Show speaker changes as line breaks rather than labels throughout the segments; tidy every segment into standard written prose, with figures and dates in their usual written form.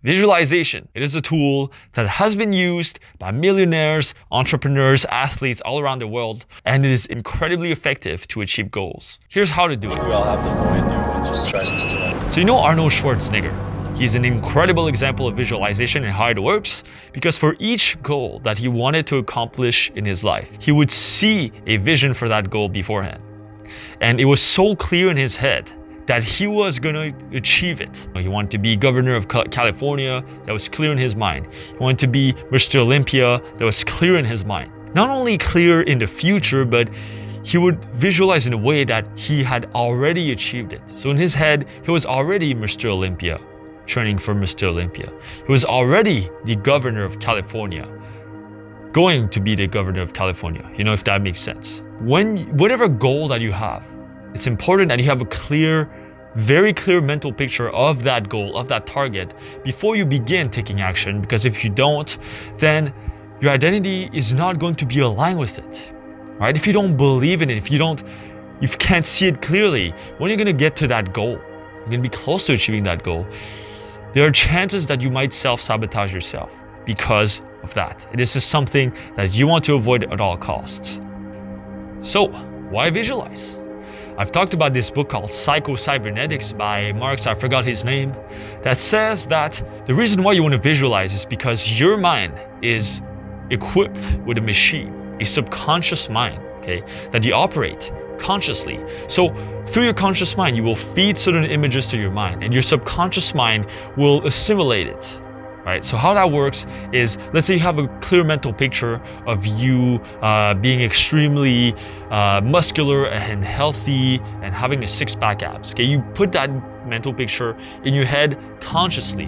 Visualization. It is a tool that has been used by millionaires, entrepreneurs, athletes all around the world, and it is incredibly effective to achieve goals. Here's how to do it.
We all have to go in there and just trust it.
So you know Arnold Schwarzenegger? He's an incredible example of visualization and how it works, because for each goal that he wanted to accomplish in his life, he would see a vision for that goal beforehand. And it was so clear in his head that he was going to achieve it. He wanted to be governor of California. That was clear in his mind. He wanted to be Mr. Olympia. That was clear in his mind. Not only clear in the future, but he would visualize in a way that he had already achieved it. So in his head, he was already Mr. Olympia, training for Mr. Olympia. He was already the governor of California, going to be the governor of California, if that makes sense. Whatever goal that you have, it's important that you have a very clear mental picture of that goal, of that target, before you begin taking action, because if you don't, then your identity is not going to be aligned with it, right? If you don't believe in it, if you can't see it clearly, when you're gonna get to that goal, you're gonna be close to achieving that goal, there are chances that you might self-sabotage yourself because of that. This is something that you want to avoid at all costs. So, why visualize? I've talked about this book called Psycho-Cybernetics by Marx, I forgot his name, that says that the reason why you want to visualize is because your mind is equipped with a machine, a subconscious mind, okay, that you operate consciously. So through your conscious mind, you will feed certain images to your mind, and your subconscious mind will assimilate it. Right? So how that works is, let's say you have a clear mental picture of you being extremely muscular and healthy and having a six-pack abs. Okay, you put that mental picture in your head consciously.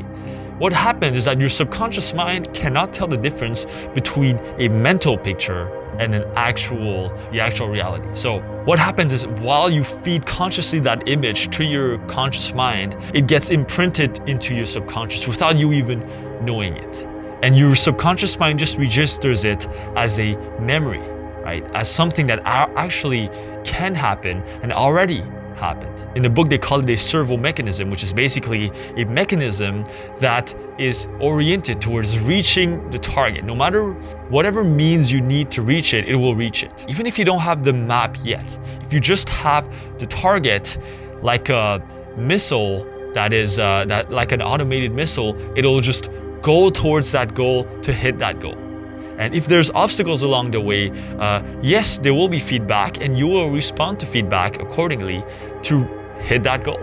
What happens is that your subconscious mind cannot tell the difference between a mental picture and the actual reality. So what happens is, while you feed consciously that image to your conscious mind, it gets imprinted into your subconscious without you even knowing it. And your subconscious mind just registers it as a memory, right? As something that actually can happen and already happened. In the book, they call it a servomechanism, which is basically a mechanism that is oriented towards reaching the target. No matter whatever means you need to reach it, it will reach it. Even if you don't have the map yet, if you just have the target like a missile that is like an automated missile, it'll just go towards that goal to hit that goal. And if there's obstacles along the way, yes, there will be feedback, and you will respond to feedback accordingly to hit that goal,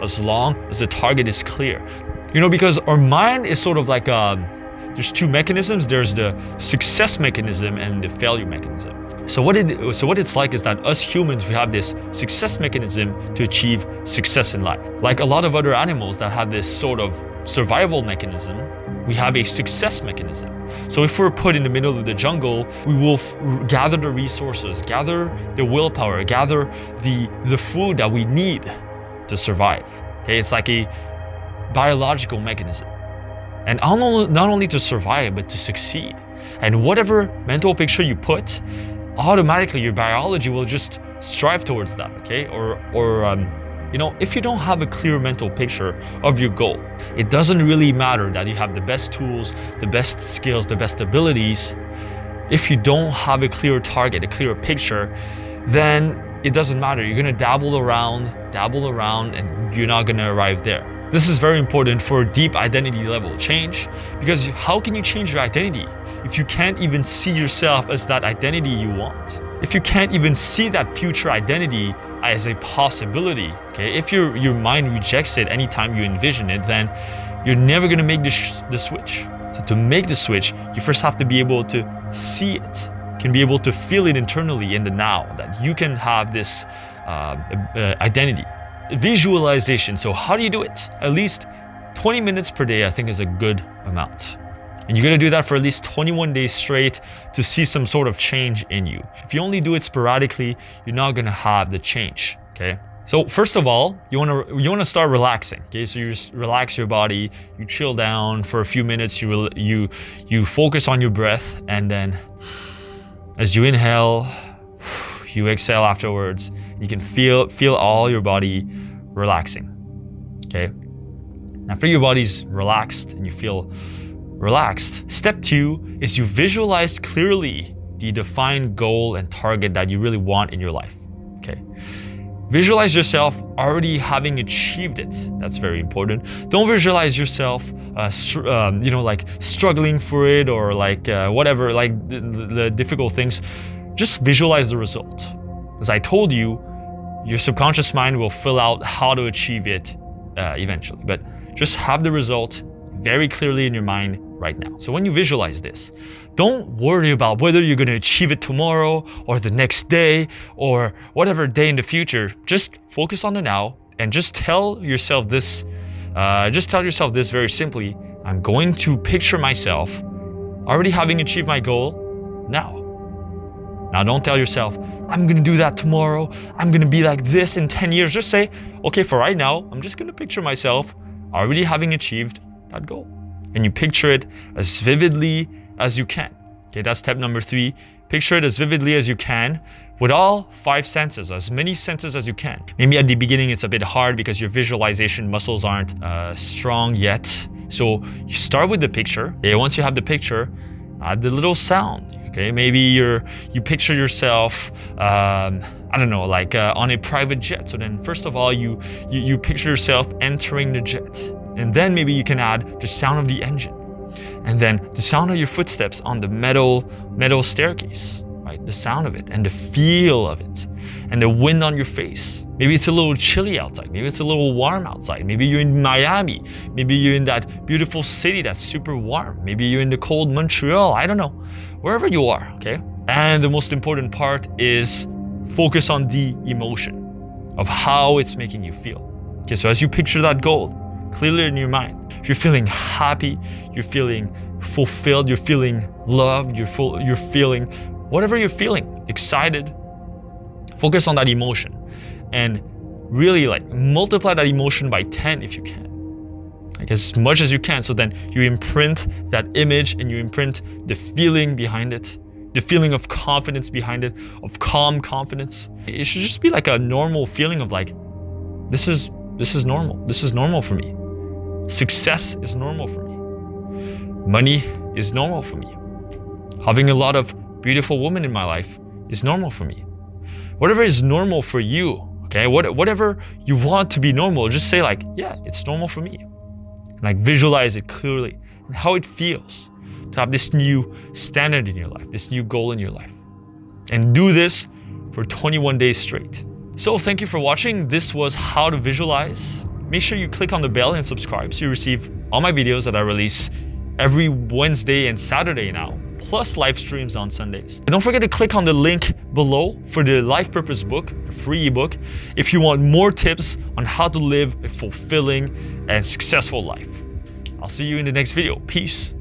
as long as the target is clear. Because our mind is sort of like there's two mechanisms. There's the success mechanism and the failure mechanism. So what it's like is that us humans, we have this success mechanism to achieve success in life. Like a lot of other animals that have this sort of survival mechanism, we have a success mechanism. So if we're put in the middle of the jungle, we will gather the resources, gather the willpower, gather the food that we need to survive. Okay, it's like a biological mechanism. And not only to survive, but to succeed. And whatever mental picture you put, automatically your biology will just strive towards that, okay? If you don't have a clear mental picture of your goal, it doesn't really matter that you have the best tools, the best skills, the best abilities. If you don't have a clear target, a clear picture, then it doesn't matter. You're gonna dabble around, and you're not gonna arrive there. This is very important for deep identity level change, because how can you change your identity if you can't even see yourself as that identity you want? If you can't even see that future identity as a possibility, okay? If your mind rejects it anytime you envision it, then you're never gonna make the switch. So to make the switch, you first have to be able to see it. You can be able to feel it internally in the now, that you can have this identity. Visualization. So how do you do it? At least 20 minutes per day, I think, is a good amount. And you're gonna do that for at least 21 days straight to see some sort of change in you. If you only do it sporadically, you're not gonna have the change, okay? So first of all, you wanna start relaxing, okay? So you just relax your body, you chill down for a few minutes, you focus on your breath, and then as you inhale, you exhale afterwards. You can feel all your body relaxing, okay? After your body's relaxed and you feel relaxed, step 2 is you visualize clearly the defined goal and target that you really want in your life. Okay. Visualize yourself already having achieved it. That's very important. Don't visualize yourself, like struggling for it or like whatever, like the difficult things. Just visualize the result. As I told you, your subconscious mind will fill out how to achieve it eventually. But just have the result very clearly in your mind right now. So when you visualize this, don't worry about whether you're going to achieve it tomorrow or the next day or whatever day in the future. Just focus on the now and just tell yourself this. Very simply. I'm going to picture myself already having achieved my goal now. Now don't tell yourself, I'm going to do that tomorrow. I'm going to be like this in 10 years. Just say, okay, for right now, I'm just going to picture myself already having achieved that goal. And you picture it as vividly as you can. Okay, that's step number 3. Picture it as vividly as you can with all 5 senses, as many senses as you can. Maybe at the beginning it's a bit hard because your visualization muscles aren't strong yet. So you start with the picture. Okay, once you have the picture, add the little sound. Okay, maybe you picture yourself, I don't know, like on a private jet. So then first of all, you picture yourself entering the jet. And then maybe you can add the sound of the engine. And then the sound of your footsteps on the metal staircase, right? The sound of it and the feel of it and the wind on your face. Maybe it's a little chilly outside. Maybe it's a little warm outside. Maybe you're in Miami. Maybe you're in that beautiful city that's super warm. Maybe you're in the cold Montreal. I don't know. Wherever you are, okay? And the most important part is focus on the emotion of how it's making you feel. Okay, so as you picture that goal clearly in your mind, if you're feeling happy, you're feeling fulfilled, you're feeling loved, you're feeling whatever you're feeling, excited, focus on that emotion and really like multiply that emotion by 10 if you can. Like as much as you can, so then you imprint that image and you imprint the feeling behind it, the feeling of confidence behind it, of calm confidence. It should just be like a normal feeling of like, this is normal. This is normal for me. Success is normal for me. Money is normal for me. Having a lot of beautiful women in my life is normal for me. Whatever is normal for you, okay? Whatever you want to be normal, just say like, yeah, it's normal for me. Like visualize it clearly and how it feels to have this new standard in your life, this new goal in your life. And do this for 21 days straight. So thank you for watching. This was how to visualize. Make sure you click on the bell and subscribe so you receive all my videos that I release every Wednesday and Saturday now, plus live streams on Sundays. And don't forget to click on the link below for the Life Purpose book, the free ebook, if you want more tips on how to live a fulfilling and successful life. I'll see you in the next video. Peace.